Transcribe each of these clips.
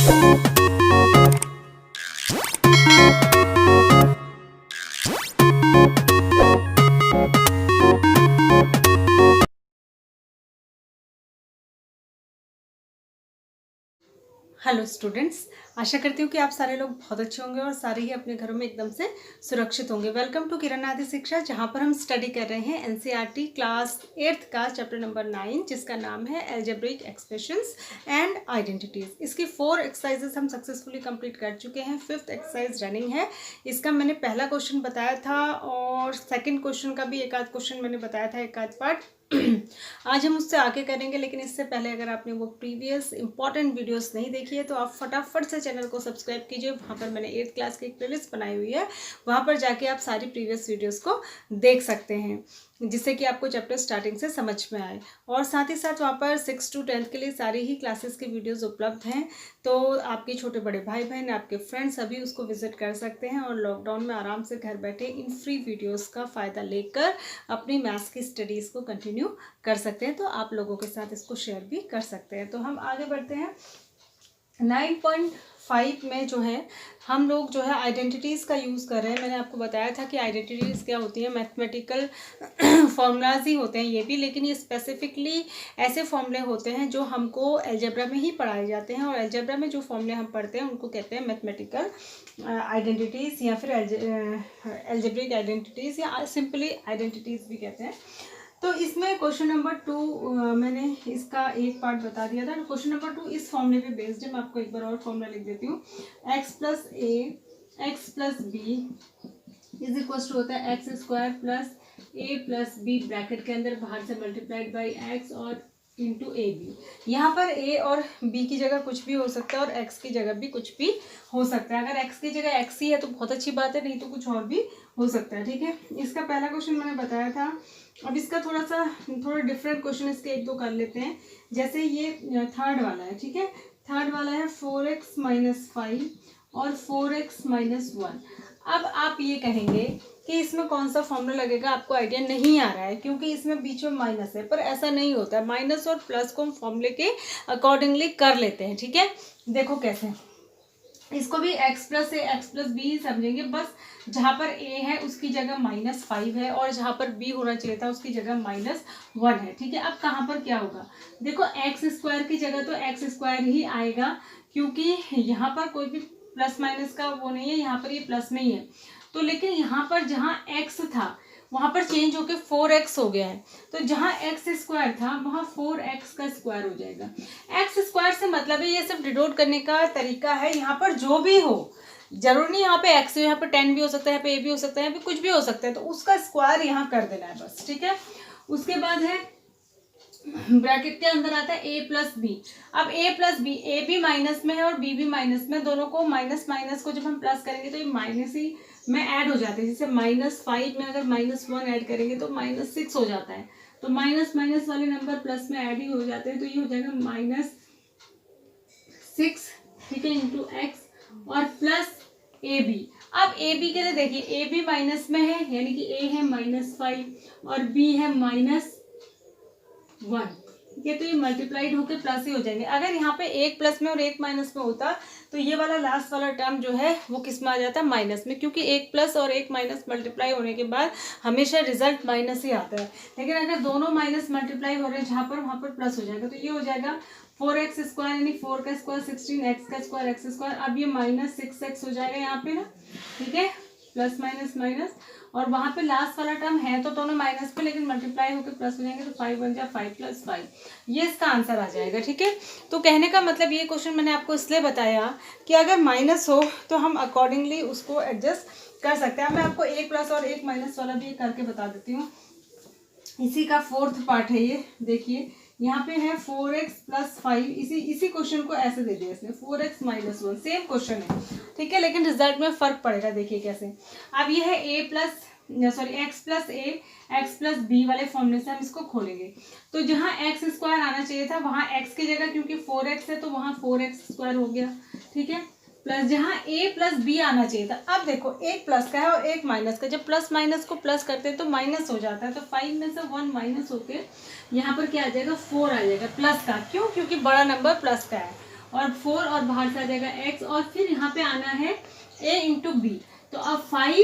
Hello students, आशा करती हूँ कि आप सारे लोग बहुत अच्छे होंगे और सारे ही अपने घरों में एकदम से सुरक्षित होंगे। वेलकम टू किरण आदि शिक्षा, जहाँ पर हम स्टडी कर रहे हैं एनसीईआरटी क्लास 8th का चैप्टर नंबर 9, जिसका नाम है एल्जेब्रिक एक्सप्रेशंस एंड आइडेंटिटीज़। इसकी 4 एक्सरसाइजेस हम सक्सेसफुली कंप्लीट कर चुके हैं। 5th एक्सरसाइज रनिंग है। इसका मैंने पहला क्वेश्चन बताया था और सेकेंड क्वेश्चन का भी एक आध क्वेश्चन मैंने बताया था, एक आध पार्ट। आज हम उससे आगे करेंगे, लेकिन इससे पहले अगर आपने वो प्रीवियस इंपॉर्टेंट वीडियोस नहीं देखी है तो आप फटाफट से चैनल को सब्सक्राइब कीजिए। वहाँ पर मैंने 8th क्लास की एक प्लेलिस्ट बनाई हुई है, वहाँ पर जाके आप सारी प्रीवियस वीडियोस को देख सकते हैं, जिससे कि आपको चैप्टर स्टार्टिंग से समझ में आए। और साथ ही साथ वहाँ पर 6 to 10th के लिए सारी ही क्लासेस की वीडियोस उपलब्ध हैं, तो आपके छोटे बड़े भाई बहन, आपके फ्रेंड्स सभी उसको विजिट कर सकते हैं और लॉकडाउन में आराम से घर बैठे इन फ्री वीडियोस का फ़ायदा लेकर अपनी मैथ्स की स्टडीज़ को कंटिन्यू कर सकते हैं। तो आप लोगों के साथ इसको शेयर भी कर सकते हैं। तो हम आगे बढ़ते हैं। 9.5 में जो है हम लोग जो है आइडेंटिटीज़ का यूज़ कर रहे हैं। मैंने आपको बताया था कि आइडेंटिटीज़ क्या होती है, मैथमेटिकल फॉर्मूलाज ही होते हैं ये भी, लेकिन ये स्पेसिफिकली ऐसे फॉर्मूले होते हैं जो हमको अलजेब्रा में ही पढ़ाए जाते हैं। और अलजेब्रा में जो फॉर्मूले हम पढ़ते हैं उनको कहते हैं मैथमेटिकल आइडेंटिटीज़ या फिर अलजेब्रिक आइडेंटिटीज़ या सिंपली आइडेंटिटीज़ भी कहते हैं। तो इसमें क्वेश्चन नंबर 2 मैंने इसका एक पार्ट बता दिया था। क्वेश्चन नंबर 2 इस फॉर्मूले पे बेस्ड है। मैं आपको एक बार और फॉर्मूला लिख देती हूँ। x plus A x plus B is equal to होता है x square plus A plus B, bracket के अंदर बाहर से मल्टीप्लाइड बाई एक्स और इंटू ए बी। यहाँ पर ए और बी की जगह कुछ भी हो सकता है और एक्स की जगह भी कुछ भी हो सकता है। अगर एक्स की जगह एक्स ही है तो बहुत अच्छी बात है, नहीं तो कुछ और भी हो सकता है। ठीक है, इसका पहला क्वेश्चन मैंने बताया था। अब इसका थोड़ा डिफरेंट क्वेश्चन इसके एक दो कर लेते हैं। जैसे ये थर्ड वाला है, ठीक है, थर्ड वाला है 4x माइनस 5 और 4x माइनस 1। अब आप ये कहेंगे कि इसमें कौन सा फॉर्मूला लगेगा, आपको आइडिया नहीं आ रहा है क्योंकि इसमें बीच में माइनस है, पर ऐसा नहीं होता है। माइनस और प्लस को हम फॉर्मूले के अकॉर्डिंगली कर लेते हैं। ठीक है, देखो कैसे। इसको भी x plus A x plus B समझेंगे। बस जहाँ पर a है उसकी जगह -5 है और जहाँ पर b होना चाहिए था उसकी जगह -1 है। ठीक है, अब कहाँ पर क्या होगा, देखो एक्स स्क्वायर की जगह तो एक्स स्क्वायर ही आएगा क्योंकि यहाँ पर कोई भी प्लस माइनस का वो नहीं है, यहाँ पर ये प्लस में ही है। तो लेकिन यहाँ पर जहाँ x था वहाँ पर चेंज होके 4x हो गया है, तो जहाँ x स्क्वायर था वहाँ 4x का स्क्वायर हो जाएगा। x स्क्वायर से मतलब है, ये सब डिनोट करने का तरीका है। यहाँ पर जो भी हो, जरूर नहीं यहाँ पे x हो, यहाँ पे 10 भी हो सकता है, यहाँ पे a भी हो सकता है, यहाँ पे कुछ भी हो सकता है, तो उसका स्क्वायर यहाँ कर देना है बस। ठीक है, उसके बाद है ब्रैकेट के अंदर आता है a प्लस बी। अब a प्लस बी, a भी माइनस में है और b भी माइनस में, दोनों को माइनस माइनस को जब हम प्लस करेंगे तो ये माइनस ही में ऐड हो जाते हैं। जैसे -5 में अगर -1 ऐड करेंगे तो -6 हो जाता है, तो माइनस माइनस वाले नंबर प्लस में ऐड ही हो जाते हैं, तो ये हो जाएगा -6, ठीक है, इंटू एक्स और प्लस ए बी। अब ए बी के लिए देखिए, ए बी माइनस में है यानी कि ए है -5 और बी है -1। ठीक है, तो ये मल्टीप्लाइड होकर प्लस ही हो जाएंगे। अगर यहाँ पे एक प्लस में और एक माइनस में होता तो ये वाला लास्ट वाला टर्म जो है वो किस में आ जाता है, माइनस में, क्योंकि एक प्लस और एक माइनस मल्टीप्लाई होने के बाद हमेशा रिजल्ट माइनस ही आता है। लेकिन अगर दोनों माइनस मल्टीप्लाई हो रहे हैं जहाँ पर, वहाँ पर प्लस हो जाएगा, तो ये हो जाएगा 4x स्क्वायर यानी 4 का स्क्वायर 16, x का स्क्वायर x स्क्वायर। अब ये -6x हो जाएगा यहाँ पे ना, ठीक है, प्लस माइनस माइनस, और वहाँ पे लास्ट वाला टर्म है तो दोनों माइनस पे, लेकिन मल्टीप्लाई होकर प्लस हो जाएंगे, तो 5 बन जाए 5 + 5, ये इसका आंसर आ जाएगा। ठीक है, तो कहने का मतलब ये क्वेश्चन मैंने आपको इसलिए बताया कि अगर माइनस हो तो हम अकॉर्डिंगली उसको एडजस्ट कर सकते हैं। मैं आपको एक प्लस और एक माइनस वाला भी करके बता देती हूँ। इसी का 4th पार्ट है ये, देखिए यहाँ पे है 4x + 5। इसी क्वेश्चन को ऐसे दे दिया इसने, 4x - 1, सेम क्वेश्चन है, ठीक है, लेकिन रिजल्ट में फर्क पड़ेगा। देखिए कैसे। अब ये है x plus A x plus B वाले फॉर्मूले से हम इसको खोलेंगे, तो जहाँ x स्क्वायर आना चाहिए था वहाँ x की जगह क्योंकि 4x है तो वहाँ 4x स्क्वायर हो गया, ठीक है, प्लस जहाँ a प्लस बी आना चाहिए था। अब देखो एक प्लस का है और एक माइनस का, जब प्लस माइनस को प्लस करते हैं तो माइनस हो जाता है, तो 5 में से 1 माइनस होके यहाँ पर क्या आ जाएगा, 4 आ जाएगा प्लस का। क्यों, क्योंकि बड़ा नंबर प्लस का है। और 4 और बाहर से आ जाएगा x, और फिर यहाँ पे आना है a इंटू बी। तो अब 5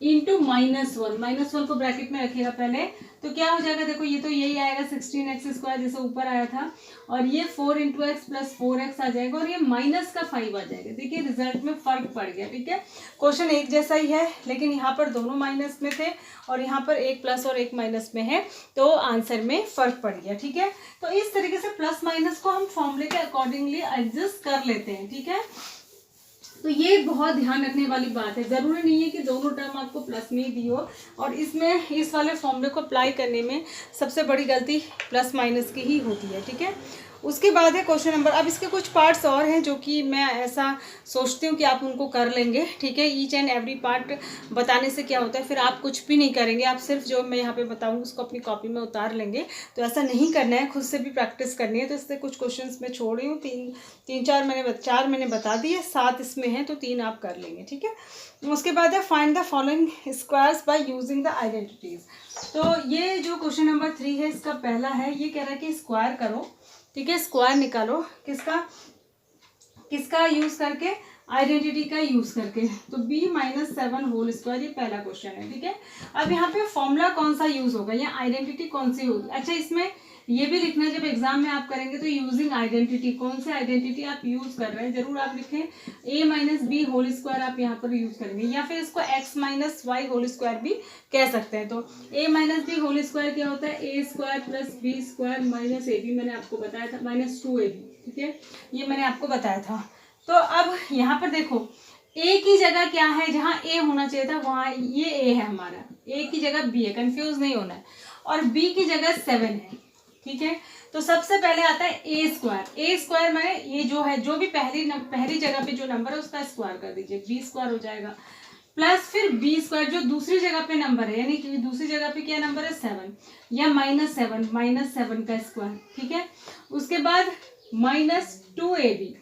इंटू -1 को ब्रैकेट में रखिएगा पहले, तो क्या हो जाएगा, देखो ये तो यही आएगा 16x² जैसे ऊपर आया था, और ये 4 इंटू एक्स प्लस 4x आ जाएगा, और ये माइनस का 5 आ जाएगा। देखिए रिजल्ट में फर्क पड़ गया, ठीक है। क्वेश्चन एक जैसा ही है, लेकिन यहाँ पर दोनों माइनस में थे और यहाँ पर एक प्लस और एक माइनस में है, तो आंसर में फर्क पड़ गया, ठीक है। तो इस तरीके से प्लस माइनस को हम फॉर्मूले के अकॉर्डिंगली एडजस्ट कर लेते हैं, ठीक है। तो ये बहुत ध्यान रखने वाली बात है, जरूरी नहीं है कि दोनों टर्म आपको प्लस में ही दी हो, और इसमें इस वाले फॉर्मूले को अप्लाई करने में सबसे बड़ी गलती प्लस माइनस की ही होती है, ठीक है। उसके बाद है क्वेश्चन नंबर, अब इसके कुछ पार्ट्स और हैं जो कि मैं ऐसा सोचती हूँ कि आप उनको कर लेंगे, ठीक है। ईच एंड एवरी पार्ट बताने से क्या होता है, फिर आप कुछ भी नहीं करेंगे, आप सिर्फ जो मैं यहाँ पे बताऊँगी उसको अपनी कॉपी में उतार लेंगे। तो ऐसा नहीं करना है, खुद से भी प्रैक्टिस करनी है। तो इससे कुछ क्वेश्चंस मैं छोड़ रही हूँ, चार मैंने बता दिए, 7 इसमें हैं, तो 3 आप कर लेंगे, ठीक है। उसके बाद है find the following squares by using the identities. तो ये जो क्वेश्चन नंबर 3 है, इसका पहला है, ये कह रहा है कि स्क्वायर करो, ठीक है। स्क्वायर निकालो, किसका यूज करके, आइडेंटिटी का यूज करके। तो b-7 होल स्क्वायर, ये पहला क्वेश्चन है, ठीक है। अब यहाँ पे फॉर्मूला कौन सा यूज होगा या आइडेंटिटी कौन सी होगी। अच्छा, इसमें ये भी लिखना है, जब एग्जाम में आप करेंगे तो यूजिंग आइडेंटिटी, कौन से आइडेंटिटी आप यूज कर रहे हैं, जरूर आप लिखें। a-b होल स्क्वायर आप यहाँ पर यूज करेंगे, या फिर इसको x-y होल स्क्वायर भी कह सकते हैं। तो a-b होल स्क्वायर क्या होता है, a square plus b square minus ab, मैंने आपको बताया था, -2ab, ठीक है, ये मैंने आपको बताया था। तो अब यहाँ पर देखो, a की जगह क्या है, जहाँ a होना चाहिए था वहाँ ये a है हमारा, a की जगह b है, कंफ्यूज नहीं होना है, और b की जगह 7 है, ठीक है। तो सबसे पहले आता है a स्क्वायर मैंने ये जो है, जो भी पहली जगह पे जो नंबर है उसका स्क्वायर कर दीजिए, b स्क्वायर हो जाएगा, प्लस फिर b स्क्वायर जो दूसरी जगह पे नंबर है, यानी कि दूसरी जगह पे क्या नंबर है 7, या -7 का स्क्वायर, ठीक है। उसके बाद -2ab,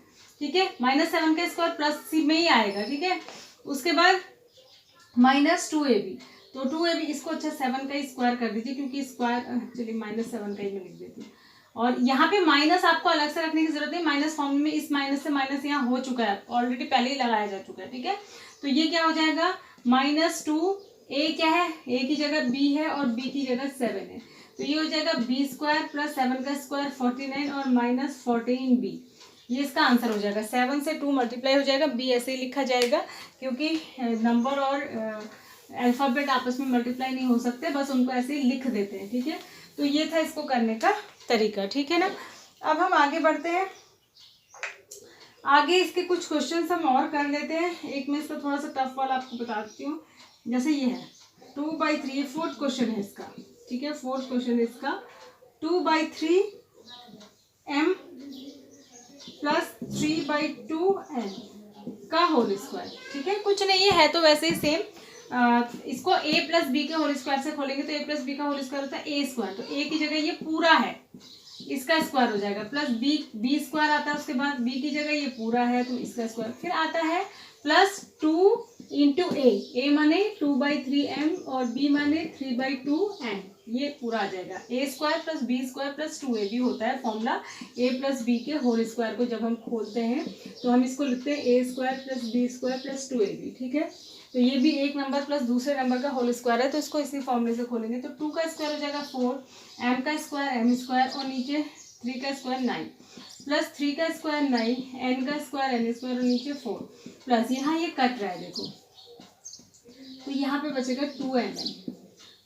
ठीक है, -7 का स्क्वायर प्लस सी में ही आएगा, ठीक है। उसके बाद -2ab, तो 2ab इसको अच्छा 7 का स्क्वायर कर दीजिए, क्योंकि स्क्वायर, चलिए -7 का ही मैं लिख देती हूँ। और यहाँ पे माइनस आपको अलग से रखने की जरूरत है, माइनस फॉर्म में इस माइनस से माइनस यहाँ हो चुका है, ऑलरेडी पहले ही लगाया जा चुका है, ठीक है। तो ये क्या हो जाएगा, -2, a क्या है, a की जगह b है और b की जगह 7 है, तो ये हो जाएगा b स्क्वायर प्लस 7 का स्क्वायर 49 और -14b, ये इसका आंसर हो जाएगा। 7 से 2 मल्टीप्लाई हो जाएगा, b ऐसे ही लिखा जाएगा, क्योंकि नंबर और अल्फाबेट आपस में मल्टीप्लाई नहीं हो सकते, बस उनको ऐसे ही लिख देते हैं, ठीक है। तो ये था इसको करने का तरीका, ठीक है ना। अब हम आगे बढ़ते हैं, आगे इसके कुछ क्वेश्चंस हम और कर लेते हैं। एक में इसका थोड़ा सा टफ वाला आपको बताती हूँ, जैसे ये है 2/3, ये 4th क्वेश्चन है इसका, ठीक है, 4th क्वेश्चन है इसका, 2/3 m प्लस 3/2n का होल स्क्वायर, ठीक है। कुछ नहीं है तो वैसे ही सेम, इसको a प्लस बी के होल स्क्वायर से खोलेंगे तो a प्लस बी का होल स्क्वायर होता है a स्क्वायर, तो a की जगह ये पूरा है, इसका स्क्वायर हो जाएगा, प्लस b स्क्वायर आता है, उसके बाद b की जगह ये पूरा है तो इसका स्क्वायर, फिर आता है प्लस 2 इंटू a माने 2/3m और b माने 3/2n, ये पूरा आ जाएगा। a square plus b square plus 2ab होता है फॉर्मूला a प्लस b के होल स्क्वायर को जब हम खोलते हैं तो हम इसको लिखते हैं a square plus b square plus 2ab, ठीक है। तो ये भी एक नंबर प्लस दूसरे नंबर का होल स्क्वायर है, तो इसको इसी फॉर्मूले से खोलेंगे तो 2 का स्क्वायर हो जाएगा 4, m का स्क्वायर m स्क्वायर और नीचे 3 का स्क्वायर 9, प्लस 3 का स्क्वायर 9, n का स्क्वायर n स्क्वायर और नीचे 4, प्लस यहाँ ये कट रहा है देखो, तो यहाँ पे बचेगा 2mn,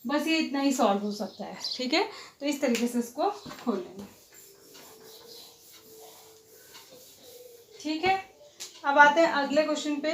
बस ये इतना ही सॉल्व हो सकता है, ठीक है। तो इस तरीके से इसको खोल लेंगे, ठीक है। अब आते हैं अगले क्वेश्चन पे,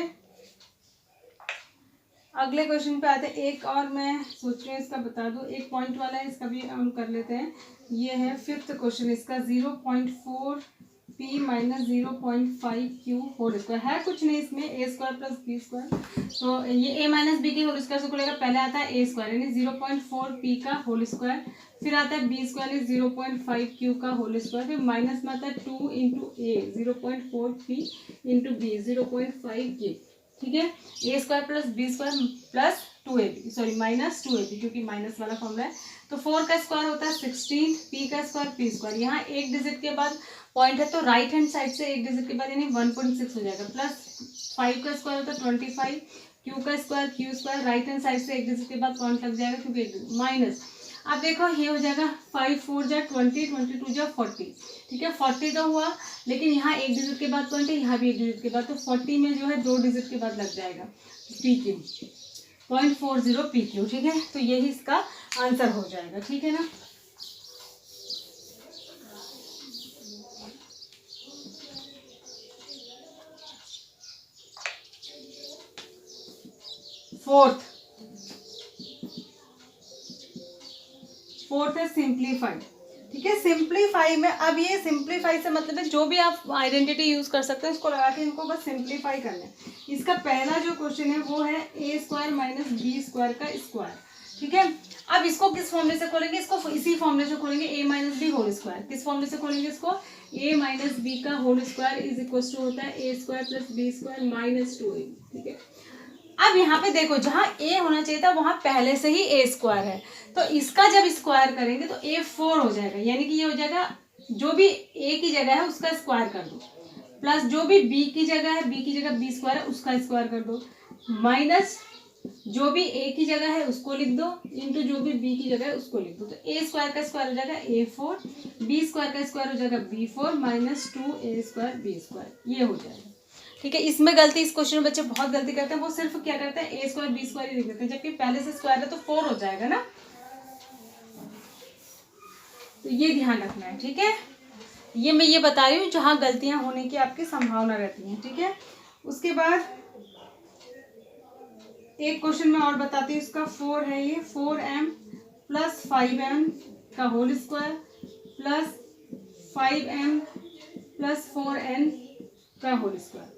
आते हैं। एक और मैं सोच रही हूँ इसका बता दूँ, एक पॉइंट वाला है, इसका भी हम कर लेते हैं। ये है 5th क्वेश्चन, इसका 0.4p minus 0.5q whole square है, कुछ नहीं इसमें, a square plus b square, तो ये a माइनस बी के होल स्क्वायर से खोलेगा, पहले आता है a स्क्वायर यानी 0.4p का होल स्क्वायर, फिर आता है b स्क्वायर यानी 0.5q का होल स्क्वायर, फिर माइनस में आता है 2 into a 0.4p into b 0.5q, ठीक है। a square plus b square plus 2ab, sorry minus 2ab, क्योंकि माइनस वाला फॉर्मूला है। तो 4 का स्क्वायर होता है 16, p का स्क्वायर p स्क्वायर, यहाँ एक डिजिट के बाद पॉइंट है तो राइट हैंड साइड से एक डिजिट के बाद यानी 1.6 हो जाएगा, प्लस 5 का स्क्वायर होता है 25, q का square q square, right hand side से एक डिजिट के बाद पॉइंट लग जाएगा क्योंकि माइनस। अब देखो ये हो जाएगा 5 4 जा 20, 22 जा 40, ठीक है 40 का हुआ, लेकिन यहाँ एक डिजिट के बाद पॉइंट है, यहाँ भी एक डिजिट के बाद, तो 40 में जो है 2 डिजिट के बाद लग जाएगा PQ, 0.40 PQ, ठीक है। तो यही इसका आंसर हो जाएगा, ठीक है ना। फोर्थ है सिंप्लीफाई, ठीक है। सिंप्लीफाई में अब ये सिंप्लीफाई से मतलब है जो भी आप आइडेंटिटी यूज कर सकते हैं उसको लगा के इनको बस सिंप्लीफाई करना है। इसका पहला जो क्वेश्चन है वो है a square minus B square का स्क्वायर, ठीक है। अब इसको किस फॉर्मूले से खोलेंगे, इसको इसी फॉर्मूले से खोलेंगे, a minus B whole square. किस फॉर्मूले से खोलेंगे इसको, a माइनस बी का whole square is equal to होता है a square plus B square minus 2a, ठीक है। अब यहाँ पे देखो जहाँ a होना चाहिए था वहां पहले से ही a स्क्वायर है, तो इसका जब स्क्वायर करेंगे तो a 4 हो जाएगा, यानी कि ये हो जाएगा जो भी a की जगह है उसका स्क्वायर कर दो, प्लस जो भी b की जगह है, b की जगह b स्क्वायर है उसका स्क्वायर कर दो, माइनस जो भी a की जगह है उसको लिख दो, इंटू जो भी b की जगह है उसको लिख दो। तो a स्क्वायर का स्क्वायर हो जाएगा a4, b स्क्वायर का स्क्वायर हो जाएगा b4 minus 2a square b square, ये हो जाएगा, ठीक है। इसमें गलती, इस क्वेश्चन में बच्चे बहुत गलती करते हैं, वो सिर्फ क्या करते हैं a स्क्वायर b स्क्वायर ही लिख देते हैं, जबकि पहले से स्क्वायर है तो 4 हो जाएगा ना, तो ये ध्यान रखना है, ठीक है। ये मैं ये बता रही हूँ जहाँ गलतियां होने की आपकी संभावना रहती है, ठीक है। उसके बाद एक क्वेश्चन में और बताती हूँ, इसका 4 है, ये 4m प्लस 5m का whole square plus 5m plus 4n का whole square,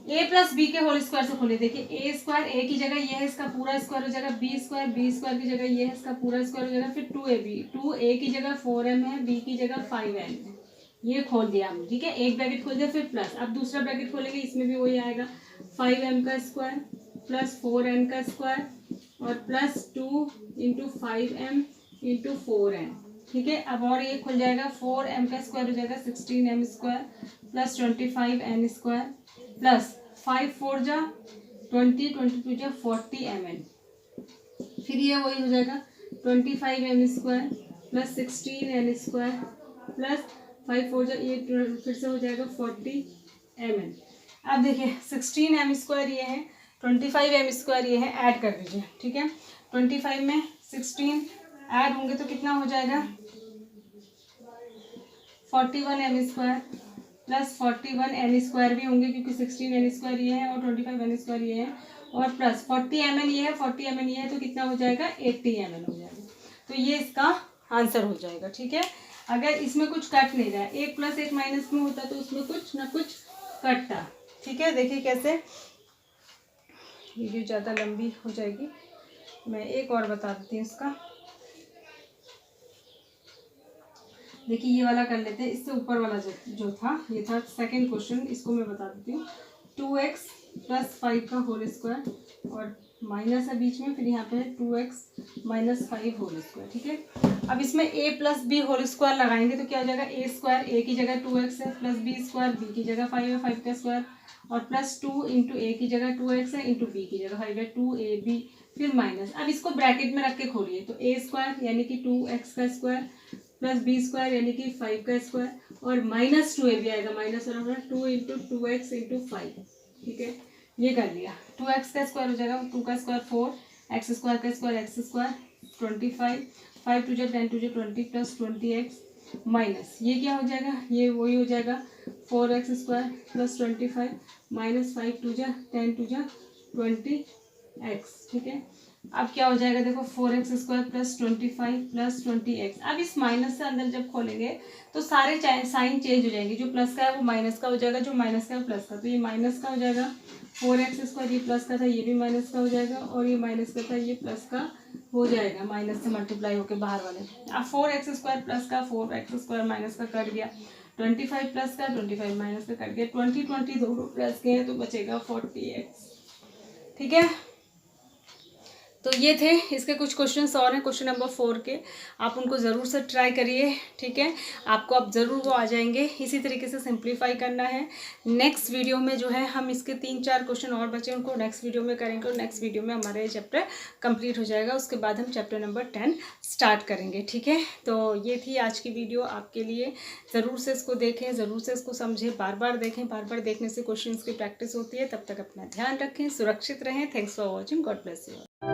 a plus B के होल स्क्वायर से खोले। देखिए a स्क्वायर a की जगह ये है, इसका पूरा स्क्वायर हो जाएगा, b स्क्वायर की जगह ये है, इसका पूरा स्क्वायर हो जाएगा, फिर 2a की जगह 4m है, b की जगह 5n है, ये खोल दिया हमने, ठीक है। एक ब्रैकेट खोल दिया, फिर प्लस, अब दूसरा ब्रैकेट खोलेंगे, इसमें भी वही आएगा 5m का स्क्वायर प्लस 4n का स्क्वायर और plus 2 into 5m into 4n, ठीक है। अब और ये खुल जाएगा 4m का स्क्वायर हो जाएगा 16m square plus 25n square plus 5 4 जा 20, 22 जा 40mn, फिर ये वही हो जाएगा 25m square plus 16n square plus 5 4 जा, ये फिर से हो जाएगा 40mn। अब देखिए 16m स्क्वायर ये है, 25m स्क्वायर ये है, ऐड कर दीजिए, ठीक है। 25 में 16 ऐड होंगे तो कितना हो जाएगा 41m square plus 41n square भी होंगे क्योंकि 16n स्क्वायर ये है और 25n स्क्वायर ये है, और प्लस 40mn ये है, 40mn ये है, तो कितना हो जाएगा 80mn हो जाएगा। तो ये इसका आंसर हो जाएगा, ठीक है। अगर इसमें कुछ कट नहीं रहा, एक प्लस एक माइनस में होता तो उसमें कुछ ना कुछ कटता, ठीक है। देखिए कैसे, वीडियो ज़्यादा लंबी हो जाएगी, मैं एक और बता देती हूँ इसका। देखिए ये वाला कर लेते हैं, इससे ऊपर वाला जो था ये था सेकंड क्वेश्चन, इसको मैं बता देती हूँ। 2x प्लस 5 का होल स्क्वायर और माइनस है बीच में, फिर यहाँ पे है 2x माइनस 5 होल स्क्वायर, ठीक है। अब इसमें a plus B whole square लगाएंगे तो क्या हो जाएगा, a स्क्वायर a की जगह 2x है प्लस b स्क्वायर b की जगह 5 है, 5 का स्क्वायर और प्लस 2 इंटू a की जगह 2x है इंटू b की जगह 5 है, 2ab, फिर माइनस। अब इसको ब्रैकेट में रख के खोलिए तो a स्क्वायर यानी कि 2x का स्क्वायर प्लस बी स्क्वायर यानी कि 5 का स्क्वायर और माइनस 2a भी आएगा, माइनस और होगा 2 इंटू 2x इंटू 5, ठीक है। ये कर लिया, 2x का स्क्वायर हो जाएगा 2 का स्क्वायर 4, x स्क्वायर का स्क्वायर x स्क्वायर 25, 5 2 जा 10 2 जा 20 प्लस 20x माइनस ये क्या हो जाएगा, ये वही हो जाएगा 4x स्क्वायर प्लस 25 माइनस 5 2 जा 10 2 जा 20x, ठीक है। अब क्या हो जाएगा, देखो 4x square plus 25 plus 20x। अब इस माइनस से अंदर जब खोलेंगे तो सारे साइन चेंज हो जाएंगे, जो प्लस का है वो माइनस का हो जाएगा, जो माइनस का है वो प्लस का, तो ये माइनस का हो जाएगा 4x स्क्वायर, ये प्लस का था ये भी माइनस का हो जाएगा, और ये माइनस का था ये प्लस का हो जाएगा, माइनस से मल्टीप्लाई होकर बाहर वाले। अब 4x स्क्वायर प्लस का 4x स्क्वायर माइनस का कट गया, 25 प्लस का 25 माइनस का कट गया, 20 20 दोनों प्लस के हैं तो बचेगा 40x, ठीक है, तो ये थे इसके कुछ क्वेश्चंस और हैं क्वेश्चन नंबर 4 के, आप उनको ज़रूर से ट्राई करिए। ठीक है, आपको अब ज़रूर वो आ जाएंगे। इसी तरीके से सिंप्लीफाई करना है। नेक्स्ट वीडियो में जो है हम इसके 3-4 क्वेश्चन और बचे उनको नेक्स्ट वीडियो में करेंगे, और नेक्स्ट वीडियो में हमारा ये चैप्टर कंप्लीट हो जाएगा। उसके बाद हम चैप्टर नंबर 10 स्टार्ट करेंगे। ठीक है, तो ये थी आज की वीडियो आपके लिए। ज़रूर से इसको देखें, ज़रूर से इसको समझें, बार बार देखें। बार बार देखने से क्वेश्चन की प्रैक्टिस होती है। तब तक अपना ध्यान रखें, सुरक्षित रहें। Thanks for watching, God bless you.